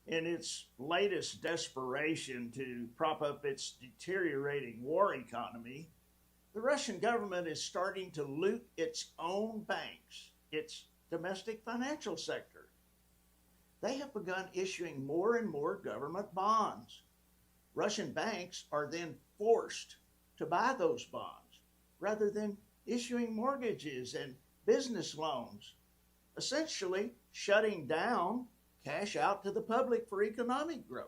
In its latest desperation to prop up its deteriorating war economy, the Russian government is starting to loot its own banks, its domestic financial sector. They have begun issuing more and more government bonds. Russian banks are then forced to buy those bonds rather than issuing mortgages and business loans, essentially shutting down cash out to the public for economic growth.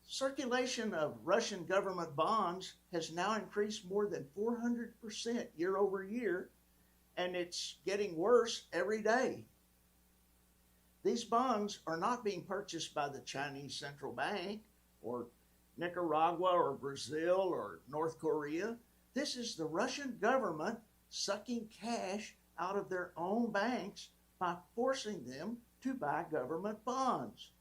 Circulation of Russian government bonds has now increased more than 400% year over year, and it's getting worse every day. These bonds are not being purchased by the Chinese central bank or Nicaragua or Brazil or North Korea. This is the Russian government sucking cash out of their own banks by forcing them to buy government bonds.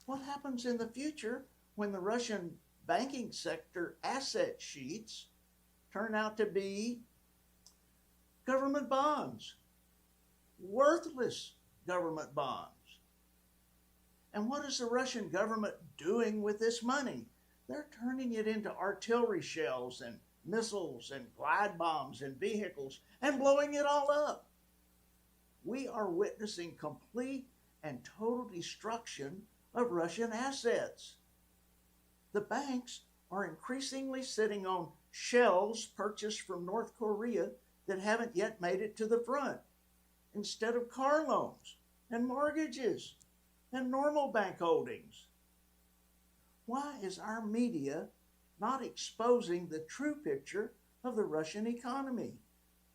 What happens in the future when the Russian banking sector asset sheets turn out to be government bonds, worthless government bonds? And what is the Russian government doing with this money? They're turning it into artillery shells and missiles and glide bombs and vehicles and blowing it all up. We are witnessing complete and total destruction of Russian assets. The banks are increasingly sitting on shells purchased from North Korea that haven't yet made it to the front, instead of car loans and mortgages and normal bank holdings. Why is our media not exposing the true picture of the Russian economy?